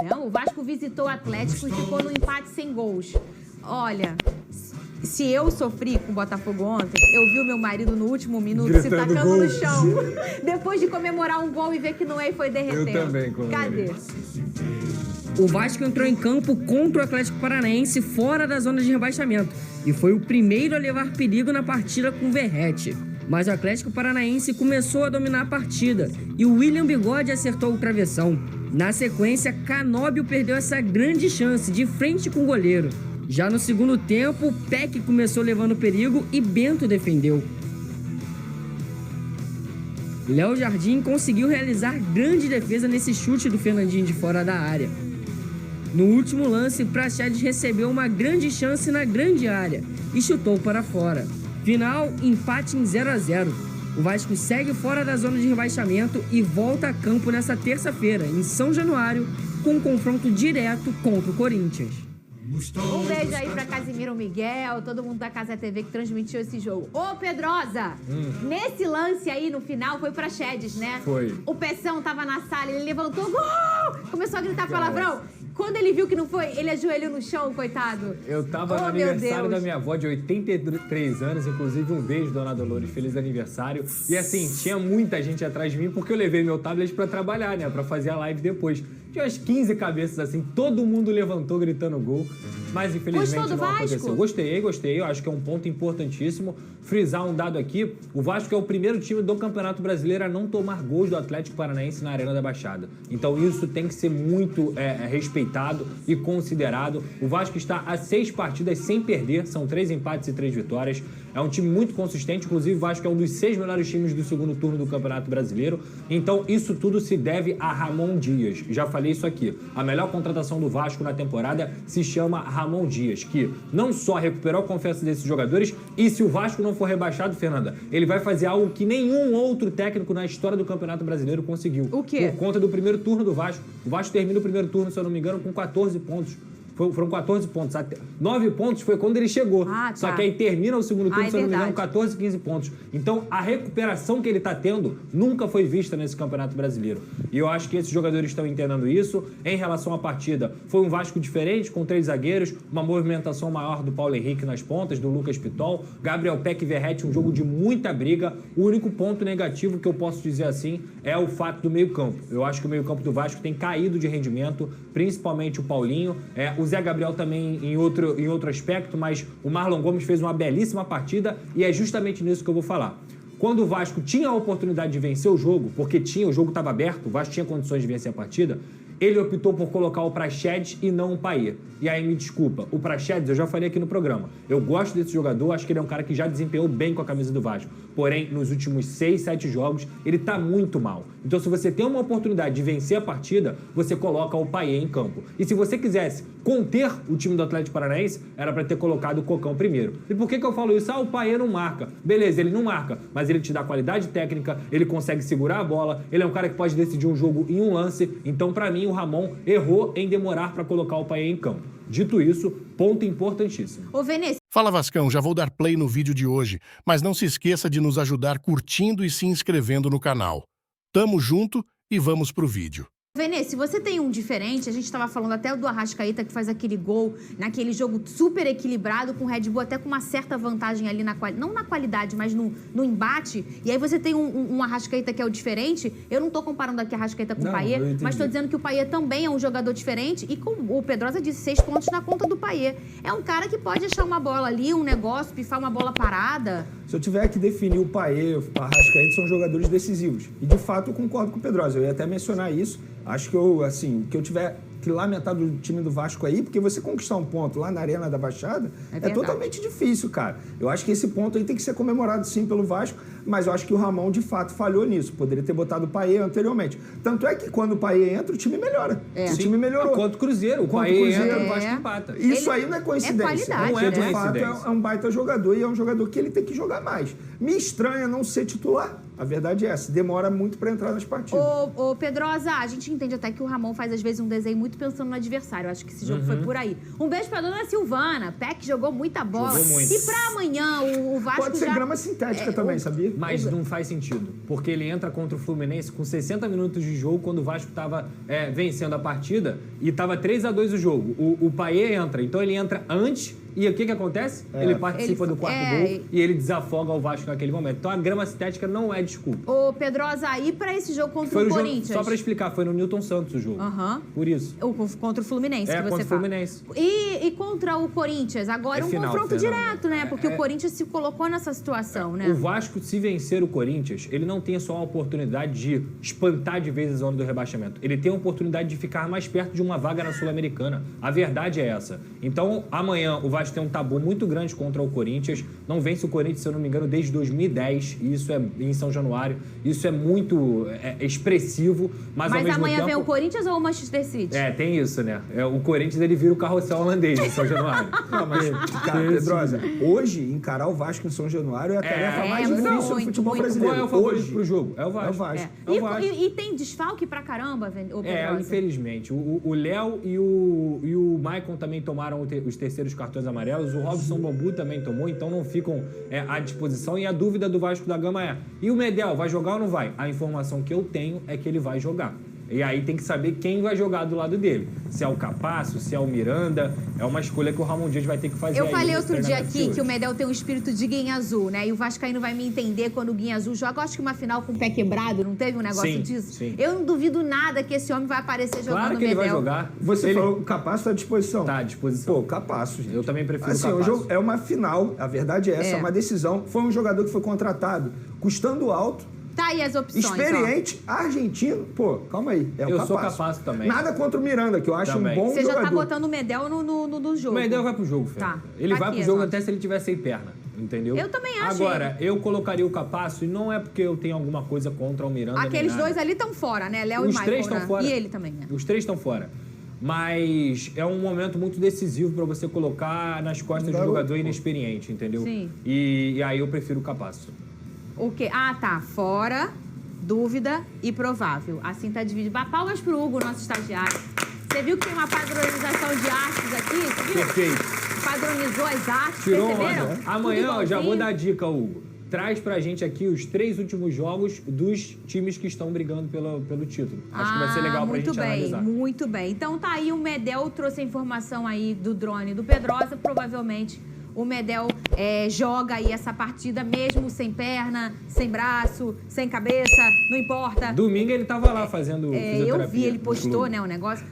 Não, o Vasco visitou o Atlético e ficou no empate sem gols. Olha, se eu sofri com o Botafogo ontem, eu vi o meu marido no último minuto gritando se tacando gol no chão. Depois de comemorar um gol e ver que não é e foi derretendo. Eu também comemorei. Cadê? O Vasco entrou em campo contra o Atlético Paranaense fora da zona de rebaixamento e foi o primeiro a levar perigo na partida com o Verratti. Mas o Atlético Paranaense começou a dominar a partida e o William Bigode acertou o travessão. Na sequência, Canóbio perdeu essa grande chance de frente com o goleiro. Já no segundo tempo, Peck começou levando perigo e Bento defendeu. Léo Jardim conseguiu realizar grande defesa nesse chute do Fernandinho de fora da área. No último lance, Praxedes recebeu uma grande chance na grande área e chutou para fora. Final, empate em 0-0. O Vasco segue fora da zona de rebaixamento e volta a campo nessa terça-feira, em São Januário, com um confronto direto contra o Corinthians. Um beijo aí pra Casimiro Miguel, todo mundo da Casa TV que transmitiu esse jogo. Ô, Pedrosa, nesse lance aí no final foi pra Praxedes, né? Foi. O Peção tava na sala, ele levantou, gol! Começou a gritar palavrão. Quando ele viu que não foi, ele ajoelhou no chão, coitado. Eu tava no aniversário da minha avó de 83 anos, inclusive um beijo, dona Dolores, feliz aniversário. E assim, tinha muita gente atrás de mim, porque eu levei meu tablet pra trabalhar, né, pra fazer a live depois. Tinha umas 15 cabeças assim, todo mundo levantou gritando gol, mas infelizmente não aconteceu. Gostei, eu acho que é um ponto importantíssimo. Frisar um dado aqui, o Vasco é o primeiro time do Campeonato Brasileiro a não tomar gols do Atlético Paranaense na Arena da Baixada. Então isso tem que ser muito respeitado e considerado. O Vasco está a 6 partidas sem perder, são 3 empates e 3 vitórias. É um time muito consistente, inclusive o Vasco é um dos 6 melhores times do segundo turno do Campeonato Brasileiro. Então isso tudo se deve a Ramon Dias. Já falei isso aqui. A melhor contratação do Vasco na temporada se chama Ramon Dias, que não só recuperou a confiança desses jogadores, e se o Vasco não for rebaixado, Fernanda, ele vai fazer algo que nenhum outro técnico na história do Campeonato Brasileiro conseguiu. O quê? Por conta do primeiro turno do Vasco. O Vasco termina o primeiro turno, se eu não me engano, com 14 pontos. Foram 14 pontos. 9 pontos foi quando ele chegou. Tá. Só que aí termina o segundo turno, se eu não me engano, verdade. 14, 15 pontos. Então, a recuperação que ele está tendo nunca foi vista nesse Campeonato Brasileiro. E eu acho que esses jogadores estão entendendo isso. Em relação à partida, foi um Vasco diferente, com 3 zagueiros, uma movimentação maior do Paulo Henrique nas pontas, do Lucas Pitol, Gabriel Peck e Verratti, um jogo de muita briga. O único ponto negativo que eu posso dizer assim é o fato do meio-campo. Eu acho que o meio-campo do Vasco tem caído de rendimento, principalmente o Paulinho. O Zé Gabriel também em outro aspecto, mas o Marlon Gomes fez uma belíssima partida e é justamente nisso que eu vou falar. Quando o Vasco tinha a oportunidade de vencer o jogo, porque o jogo estava aberto, o Vasco tinha condições de vencer a partida, ele optou por colocar o Praxedes e não o Payet. E aí, me desculpa, o Praxedes, eu já falei aqui no programa, eu gosto desse jogador, acho que ele é um cara que já desempenhou bem com a camisa do Vasco. Porém, nos últimos 6, 7 jogos, ele tá muito mal. Então, se você tem uma oportunidade de vencer a partida, você coloca o Payet em campo. E se você quisesse conter o time do Atlético Paranaense, era para ter colocado o Cocão primeiro. E por que eu falo isso? O Payet não marca. Beleza, ele não marca, mas ele te dá qualidade técnica, ele consegue segurar a bola, ele é um cara que pode decidir um jogo em um lance. Então, para mim, o Ramon errou em demorar para colocar o Payet em campo. Dito isso, ponto importantíssimo. Ô, Venez. Fala, Vascão, já vou dar play no vídeo de hoje, mas não se esqueça de nos ajudar curtindo e se inscrevendo no canal. Tamo junto e vamos pro vídeo. Venez, se você tem um diferente, a gente estava falando até do Arrascaeta que faz aquele gol naquele jogo super equilibrado com o Red Bull, até com uma certa vantagem ali não na qualidade, mas no embate. E aí você tem um Arrascaeta que é o diferente. Eu não tô comparando aqui Arrascaeta com o Payet, mas tô dizendo que o Payet também é um jogador diferente e como o Pedrosa disse, 6 pontos na conta do Payet. É um cara que pode achar uma bola ali, um negócio, pifar uma bola parada. Se eu tiver que definir o Payet, o Arrascaeta são jogadores decisivos. E de fato eu concordo com o Pedrosa, eu ia até mencionar isso. Acho que o que eu tiver que lamentar do time do Vasco aí, porque você conquistar um ponto lá na Arena da Baixada é totalmente difícil, cara. Eu acho que esse ponto aí tem que ser comemorado sim pelo Vasco, mas eu acho que o Ramon de fato falhou nisso. Poderia ter botado o Payet anteriormente. Tanto é que quando o Payet entra, o time melhora. O time melhorou. Contra o Cruzeiro, o Payet entra, o Vasco empata. Isso aí não é coincidência. É qualidade, de fato é um baita jogador e é um jogador que ele tem que jogar mais. Me estranha não ser titular. A verdade é essa, demora muito para entrar nas partidas. Ô, Pedrosa, a gente entende até que o Ramon faz às vezes um desenho muito muito pensando no adversário. Eu acho que esse jogo foi por aí. Um beijo pra dona Silvana. Peck jogou muita bola. Jogou muito. E pra amanhã, o Vasco Pode ser já... grama sintética também, sabia? Mas não faz sentido, porque ele entra contra o Fluminense com 60 minutos de jogo, quando o Vasco estava vencendo a partida e estava 3-2 o jogo. O Payet entra, então ele entra antes e o que acontece? Ele participa do quarto gol e ele desafoga o Vasco naquele momento. Então a grama sintética não é desculpa. Ô, Pedrosa, aí pra esse jogo contra Foi o jogo, Corinthians... só pra explicar, foi no Newton Santos o jogo. Por isso. Contra o Fluminense, que você contra o fala. Fluminense. E contra o Corinthians? Agora Final, confronto Fernanda. direto, né? Porque o Corinthians se colocou nessa situação, né? O Vasco, se vencer o Corinthians, ele não tem só a oportunidade de espantar de vez a zona do rebaixamento. Ele tem a oportunidade de ficar mais perto de uma vaga na Sul-Americana. A verdade é essa. Então, amanhã, o Vasco tem um tabu muito grande contra o Corinthians. Não vence o Corinthians, se eu não me engano, desde 2010. E isso é em São Januário. Isso é muito expressivo. Mas ao mesmo amanhã tempo... vem o Corinthians ou o Manchester City? Tem isso, né? O Corinthians, ele vira o carrossel holandês em São Januário. Não, mas, cara, Pedrosa, hoje, encarar o Vasco em São Januário é a tarefa mais difícil do futebol brasileiro. Qual é o favorito Hoje, pro jogo? É o Vasco. É o Vasco. É o Vasco. E tem desfalque pra caramba, ô Pedrosa? Infelizmente. O Léo e o Maicon também tomaram os terceiros cartões amarelos. O Robson Bambu também tomou, então não ficam à disposição. E a dúvida do Vasco da Gama é: e o Medel, vai jogar ou não vai? A informação que eu tenho é que ele vai jogar. E aí tem que saber quem vai jogar do lado dele. Se é o Capasso, se é o Miranda. É uma escolha que o Ramon Dias vai ter que fazer. Eu falei outro dia aqui que o o Medel tem um espírito de guinha azul, né? E o Vascaíno vai me entender quando o guinha azul joga. Eu acho que uma final com o pé quebrado, não teve um negócio disso? Sim. Eu não duvido nada que esse homem vai aparecer jogando Claro no que ele Medel. vai jogar. Você falou que o Capasso tá à disposição. Tá à disposição. Pô, Capasso, gente. Eu também prefiro assim, o Capasso. O jogo é uma final, a verdade é essa, é uma decisão. Foi um jogador que foi contratado custando alto. Tá aí as opções, experiente, argentino. Pô, calma aí. É o Eu Capasso. sou Capasso também. Nada contra o Miranda, que eu acho Também. um bom Você jogador. já tá botando o Medel no jogo. O Medel vai pro jogo, Fê. Tá. Ele Tá vai aqui, pro jogo Exato. até se ele tiver sem perna, entendeu? Eu também acho. Agora, eu colocaria o Capasso, e não é porque eu tenho alguma coisa contra o Miranda. Aqueles nem nada. dois ali estão fora, né? Léo e Os Michael, três estão né? fora. E ele também, né? Os três estão fora. Mas é um momento muito decisivo para você colocar nas costas de um jogador inexperiente, entendeu? Sim. E aí eu prefiro o Capasso. O quê? Ah, tá. Fora, dúvida e provável. Assim tá dividido. Palmas pro Hugo, nosso estagiário. Você viu que tem uma padronização de artes aqui? Você viu? Perfeito. Padronizou as artes, Tirou perceberam? onda. Tudo Amanhã eu já igualzinho. vou dar a dica, Hugo. Traz pra gente aqui os 3 últimos jogos dos times que estão brigando pelo título. Acho que vai ser legal pra gente analisar. Muito bem. Então tá aí, o Medel trouxe a informação aí do drone do Pedrosa. Provavelmente o Medel joga aí essa partida mesmo sem perna, sem braço, sem cabeça, não importa. Domingo ele tava lá fazendo Eu fisioterapia vi, ele no postou, clube. né, o negócio.